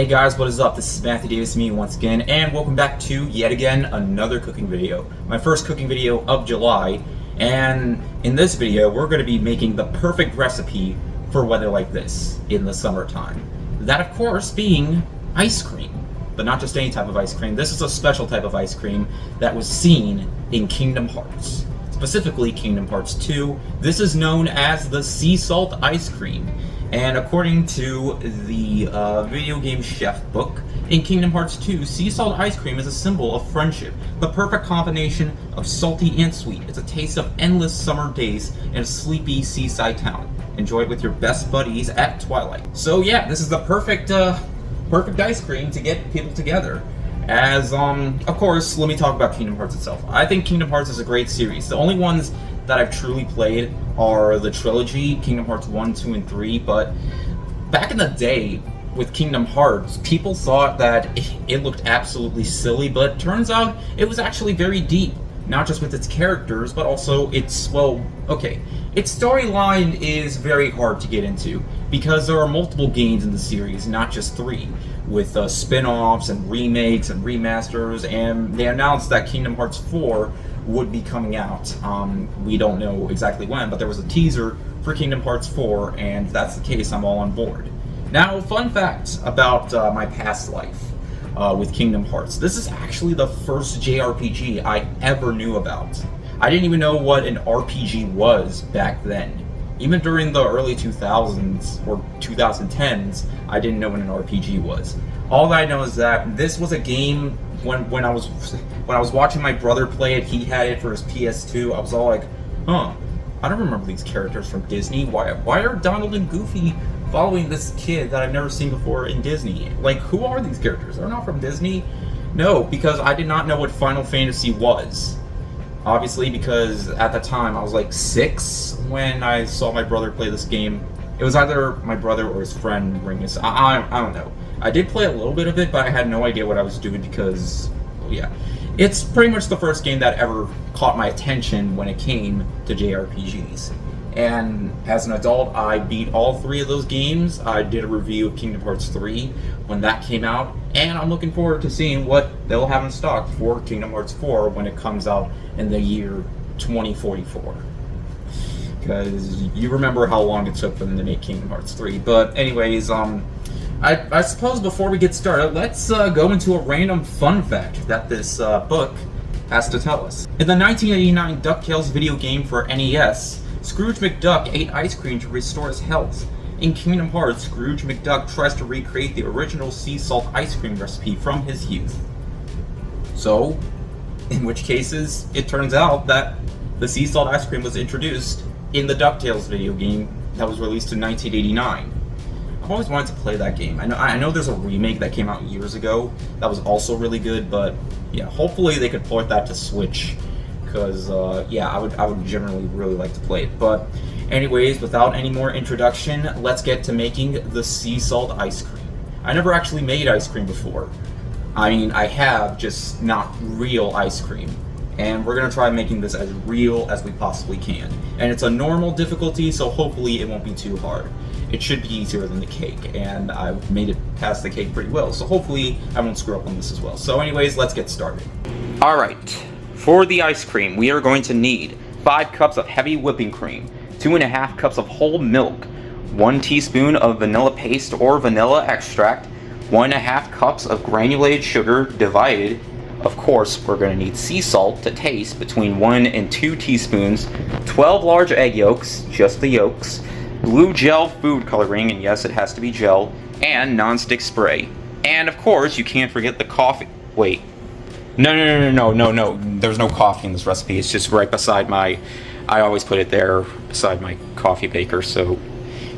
Hey guys, what is up? This is Matthew Davis, me once again, and welcome back to, yet again, another cooking video. My first cooking video of July, and in this video, we're going to be making the perfect recipe for weather like this in the summertime. That, of course, being ice cream. But not just any type of ice cream. This is a special type of ice cream that was seen in Kingdom Hearts. Specifically, Kingdom Hearts 2. This is known as the sea salt ice cream. And according to the video game chef book, in Kingdom Hearts 2, sea salt ice cream is a symbol of friendship, the perfect combination of salty and sweet. It's a taste of endless summer days in a sleepy seaside town. Enjoy it with your best buddies at twilight. So yeah, this is the perfect ice cream to get people together. As, of course, let me talk about Kingdom Hearts itself. I think Kingdom Hearts is a great series. The only ones that I've truly played are the trilogy, Kingdom Hearts 1, 2, and 3, but back in the day with Kingdom Hearts, people thought that it looked absolutely silly, but turns out it was actually very deep, not just with its characters, but also its, its storyline is very hard to get into, because there are multiple games in the series, not just 3, with spin-offs and remakes and remasters, and they announced that Kingdom Hearts 4 would be coming out. We don't know exactly when, but there was a teaser for Kingdom Hearts 4, and if that's the case, I'm all on board. Now, fun fact about my past life with Kingdom Hearts. This is actually the first JRPG I ever knew about. I didn't even know what an RPG was back then. Even during the early 2000s or 2010s, I didn't know what an RPG was. All that I know is that this was a game when I was watching my brother play it. He had it for his PS2. I was all like, I don't remember these characters from Disney. Why are Donald and Goofy following this kid that I've never seen before in Disney? Like, who are these characters? They're not from Disney? No, because I did not know what Final Fantasy was. Obviously, because at the time I was like 6 when I saw my brother play this game. It was either my brother or his friend bringing us. I don't know. I did play a little bit of it, but I had no idea what I was doing because, well, yeah. It's pretty much the first game that ever caught my attention when it came to JRPGs. And as an adult, I beat all 3 of those games. I did a review of Kingdom Hearts 3 when that came out, and I'm looking forward to seeing what they'll have in stock for Kingdom Hearts 4 when it comes out in the year 2044. Because you remember how long it took for them to make Kingdom Hearts 3. But anyways, I suppose before we get started, let's go into a random fun fact that this book has to tell us. In the 1989 DuckTales video game for NES, Scrooge McDuck ate ice cream to restore his health. In Kingdom Hearts, Scrooge McDuck tries to recreate the original sea salt ice cream recipe from his youth. So, in which cases, it turns out that the sea salt ice cream was introduced in the DuckTales video game that was released in 1989. I've always wanted to play that game. I know there's a remake that came out years ago that was also really good, but yeah, hopefully they could port that to Switch. Because, yeah, I would generally really like to play it. But, anyways, without any more introduction, let's get to making the sea salt ice cream. I never actually made ice cream before. I mean, I have, just not real ice cream. And we're going to try making this as real as we possibly can. And it's a normal difficulty, so hopefully it won't be too hard. It should be easier than the cake, and I've made it past the cake pretty well. So hopefully I won't screw up on this as well. So anyways, let's get started. Alright. For the ice cream, we are going to need 5 cups of heavy whipping cream, 2.5 cups of whole milk, 1 teaspoon of vanilla paste or vanilla extract, 1.5 cups of granulated sugar divided. Of course, we're going to need sea salt to taste, between 1 and 2 teaspoons, 12 large egg yolks, just the yolks, blue gel food coloring, and yes, it has to be gel, and nonstick spray. And of course, you can't forget the coffee. Wait. No. There's no coffee in this recipe. It's just right beside I always put it there beside my coffee maker. So,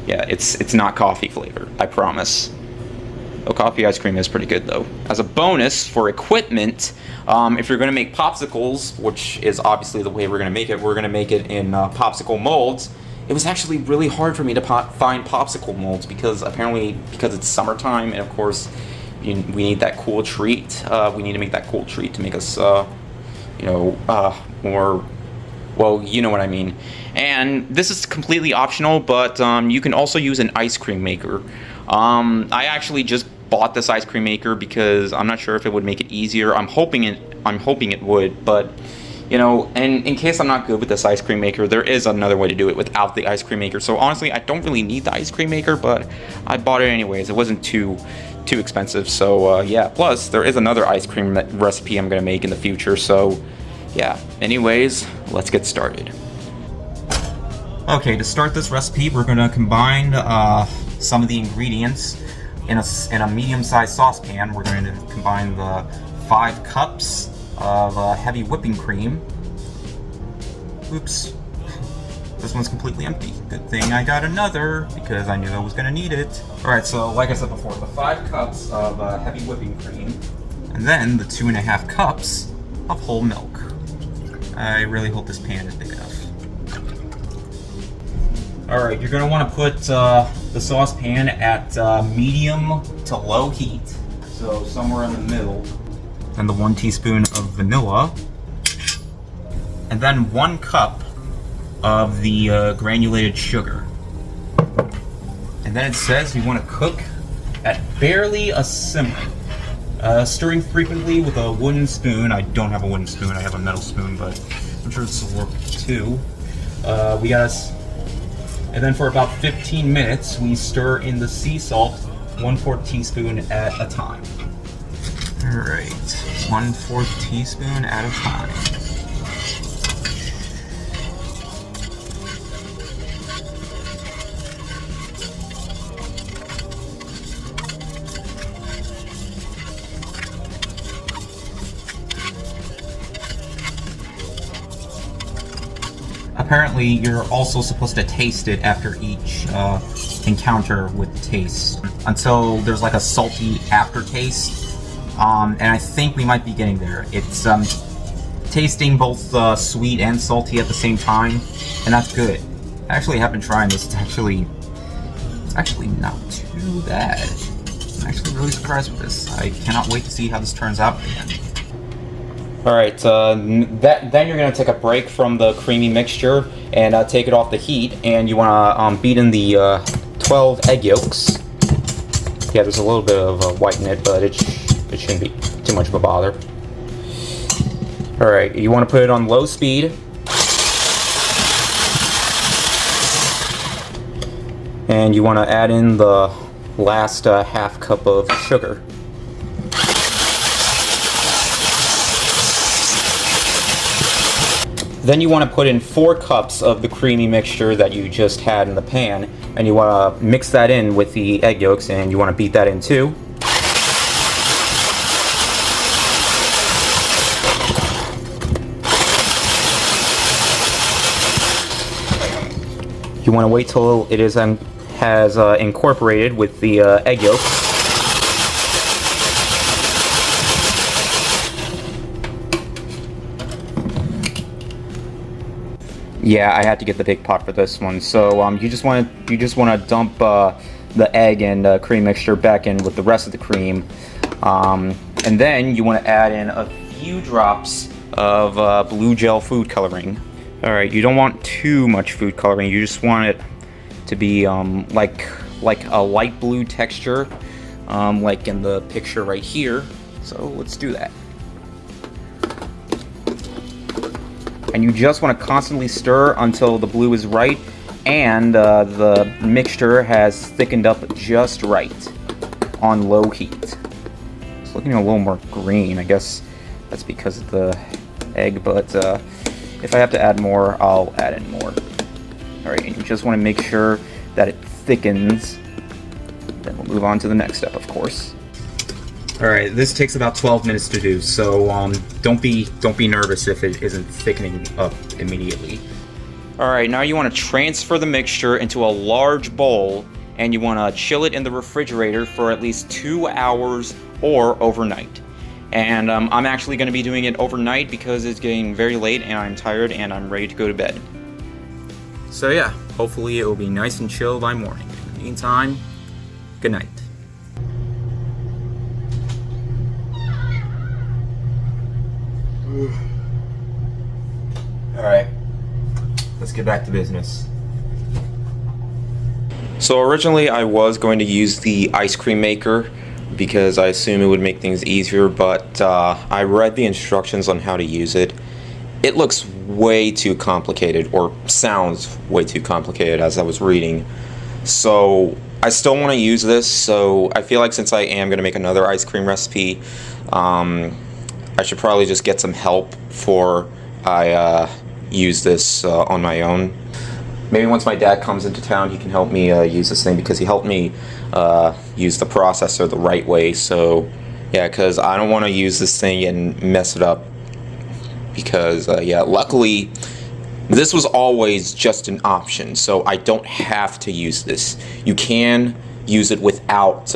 yeah, it's not coffee flavored, I promise. Oh, coffee ice cream is pretty good, though. As a bonus for equipment, if you're going to make popsicles, which is obviously the way we're going to make it in popsicle molds. It was actually really hard for me to find popsicle molds because it's summertime, and of course, we need that cool treat. We need to make that cool treat to make us, more, well, you know what I mean. And this is completely optional, but you can also use an ice cream maker. I actually just bought this ice cream maker because I'm not sure if it would make it easier. I'm hoping it would, but you know, and in case I'm not good with this ice cream maker, there is another way to do it without the ice cream maker. So honestly, I don't really need the ice cream maker, but I bought it anyways. It wasn't too expensive. So yeah, plus there is another ice cream recipe I'm gonna make in the future. So yeah, anyways, let's get started. Okay, to start this recipe, we're gonna combine some of the ingredients in a medium-sized saucepan. We're going to combine the 5 cups of heavy whipping cream. Oops, this one's completely empty. Good thing I got another because I knew I was gonna need it. All right, so like I said before, the 5 cups of heavy whipping cream, and then the 2.5 cups of whole milk. I really hope this pan is big enough. All right, you're gonna want to put the saucepan at medium to low heat, so somewhere in the middle. Then the 1 teaspoon of vanilla, and then 1 cup of the granulated sugar. And then it says we want to cook at barely a simmer, stirring frequently with a wooden spoon. I don't have a wooden spoon, I have a metal spoon, but I'm sure this will work too. And then for about 15 minutes, we stir in the sea salt, 1/4 teaspoon at a time. All right, 1/4 teaspoon at a time. Apparently, you're also supposed to taste it after each encounter with the taste until there's like a salty aftertaste. And I think we might be getting there. It's tasting both sweet and salty at the same time, and that's good. I actually have been trying this. It's actually not too bad. I'm actually really surprised with this. I cannot wait to see how this turns out again. Alright, then you're going to take a break from the creamy mixture and take it off the heat, and you want to beat in the 12 egg yolks. Yeah, there's a little bit of white in it, but it shouldn't be too much of a bother. Alright, you want to put it on low speed. And you want to add in the last half cup of sugar. Then you want to put in 4 cups of the creamy mixture that you just had in the pan, and you want to mix that in with the egg yolks, and you want to beat that in too. You want to wait till it has incorporated with the egg yolks. Yeah, I had to get the big pot for this one. So you just want to dump the egg and cream mixture back in with the rest of the cream, and then you want to add in a few drops of blue gel food coloring. All right, you don't want too much food coloring. You just want it to be like a light blue texture, like in the picture right here. So let's do that. And you just want to constantly stir until the blue is right and the mixture has thickened up just right on low heat. It's looking a little more green. I guess that's because of the egg, but if I have to add more, I'll add in more. Alright, and you just want to make sure that it thickens. Then we'll move on to the next step, of course. Alright, this takes about 12 minutes to do, so don't be nervous if it isn't thickening up immediately. Alright, now you want to transfer the mixture into a large bowl, and you want to chill it in the refrigerator for at least 2 hours or overnight. And I'm actually going to be doing it overnight because it's getting very late and I'm tired and I'm ready to go to bed. So yeah, hopefully it will be nice and chill by morning. In the meantime, good night. Alright, let's get back to business. So originally I was going to use the ice cream maker because I assume it would make things easier, but I read the instructions on how to use it. It looks way too complicated, or sounds way too complicated as I was reading. So I still want to use this, so I feel like since I am going to make another ice cream recipe, I should probably just get some help before I use this on my own. Maybe once my dad comes into town, he can help me use this thing, because he helped me use the processor the right way. So yeah, because I don't want to use this thing and mess it up, because yeah, luckily this was always just an option, so I don't have to use this. You can use it without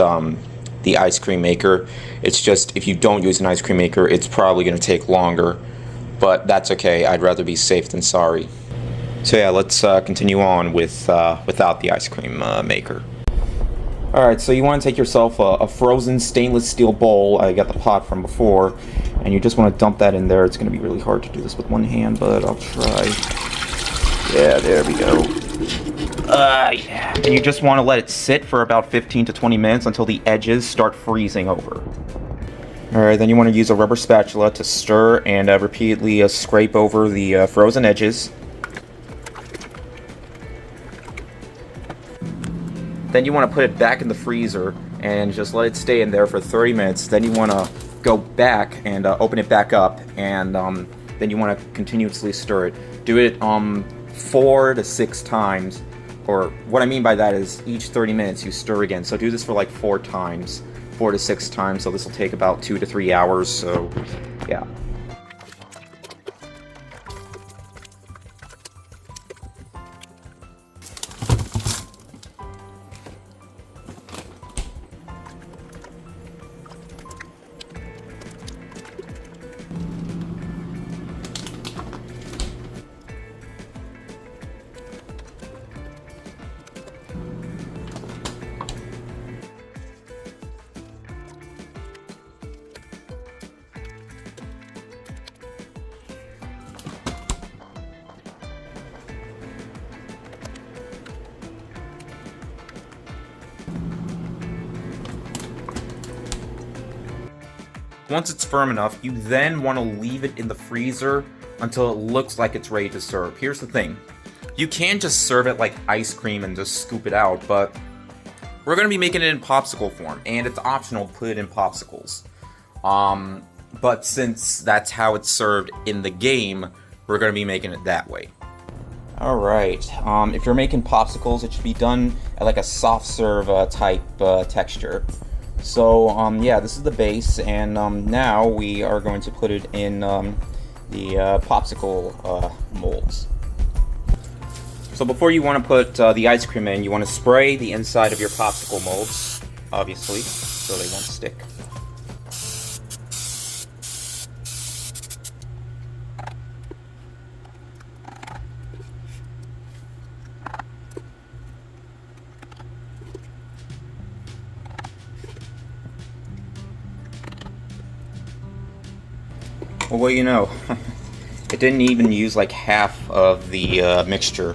the ice cream maker. It's just if you don't use an ice cream maker, it's probably going to take longer, but that's okay. I'd rather be safe than sorry. So yeah, let's continue on with without the ice cream maker. Alright, so you want to take yourself a frozen stainless steel bowl. I got the pot from before, and you just want to dump that in there. It's going to be really hard to do this with one hand, but I'll try. Yeah, there we go. Yeah. And you just want to let it sit for about 15 to 20 minutes until the edges start freezing over. Alright, then you want to use a rubber spatula to stir and repeatedly scrape over the frozen edges. Then you want to put it back in the freezer and just let it stay in there for 30 minutes. Then you want to go back and open it back up, and then you want to continuously stir it. Do it 4 to 6 times, or what I mean by that is each 30 minutes you stir again. So do this for like 4 times, 4 to 6 times. So this will take about 2 to 3 hours. So yeah. Once it's firm enough, you then want to leave it in the freezer until it looks like it's ready to serve. Here's the thing. You can just serve it like ice cream and just scoop it out, but we're going to be making it in popsicle form, and it's optional to put it in popsicles. But since that's how it's served in the game, we're going to be making it that way. Alright, if you're making popsicles, it should be done at like a soft serve type texture. So, yeah, this is the base, and now we are going to put it in the popsicle molds. So before you want to put the ice cream in, you want to spray the inside of your popsicle molds, obviously, so they won't stick. Well, what do you know? It didn't even use like half of the mixture.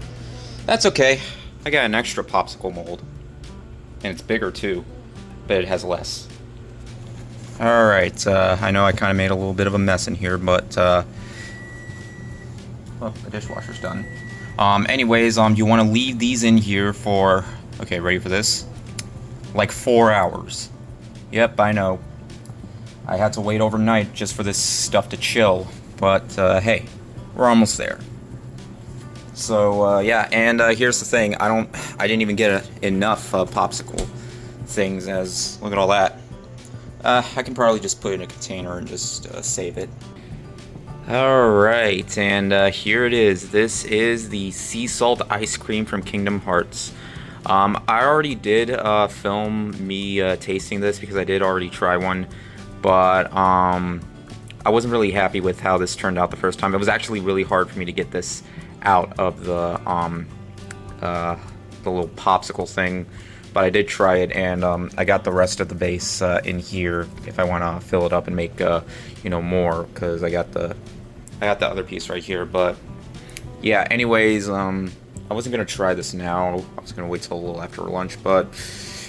That's okay. I got an extra popsicle mold. And it's bigger too, but it has less. Alright, I know I kind of made a little bit of a mess in here, but oh, the dishwasher's done. Anyways, you want to leave these in here for, okay, ready for this? Like 4 hours. Yep, I know. I had to wait overnight just for this stuff to chill, but hey, we're almost there. So yeah, and here's the thing: I didn't even get enough popsicle things. As look at all that. I can probably just put it in a container and just save it. All right, and here it is. This is the sea salt ice cream from Kingdom Hearts. I already did film me tasting this because I did already try one. But I wasn't really happy with how this turned out the first time. It was actually really hard for me to get this out of the little popsicle thing. But I did try it, and I got the rest of the base in here if I want to fill it up and make you know, more, because I got the other piece right here. But yeah, anyways, I wasn't gonna try this now. I was gonna wait till a little after lunch, but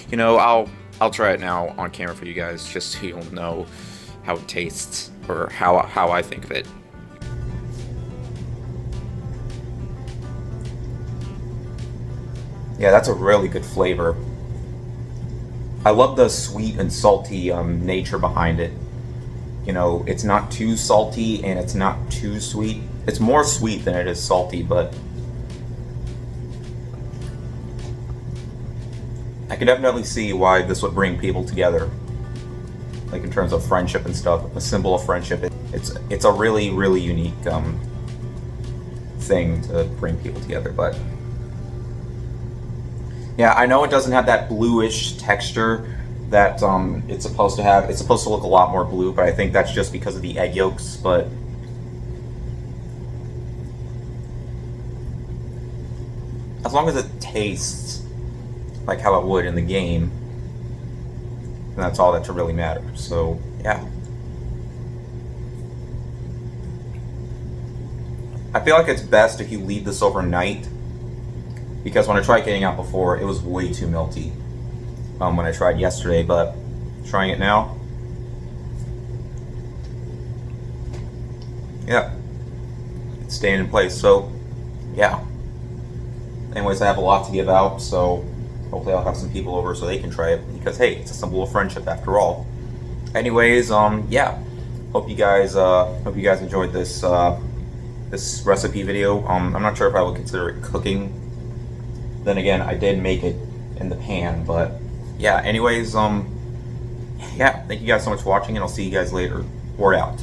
you know, I'll try it now on camera for you guys, just so you'll know how it tastes, or how I think of it. Yeah, that's a really good flavor. I love the sweet and salty nature behind it. You know, it's not too salty and it's not too sweet. It's more sweet than it is salty, but I can definitely see why this would bring people together. Like in terms of friendship and stuff, a symbol of friendship. It's a really, really unique thing to bring people together. But yeah, I know it doesn't have that bluish texture that it's supposed to have. It's supposed to look a lot more blue, but I think that's just because of the egg yolks. But as long as it tastes like how it would in the game, and that's all that really matters. So yeah, I feel like it's best if you leave this overnight, because when I tried getting out before, it was way too melty when I tried yesterday. But trying it now, yeah, it's staying in place. So yeah, anyways, I have a lot to give out, so hopefully I'll have some people over so they can try it, because hey, it's a symbol of friendship after all. Anyways, yeah, hope you guys enjoyed this this recipe video. I'm not sure if I would consider it cooking. Then again, I did make it in the pan. But yeah, anyways, yeah, thank you guys so much for watching, and I'll see you guys later. We're out.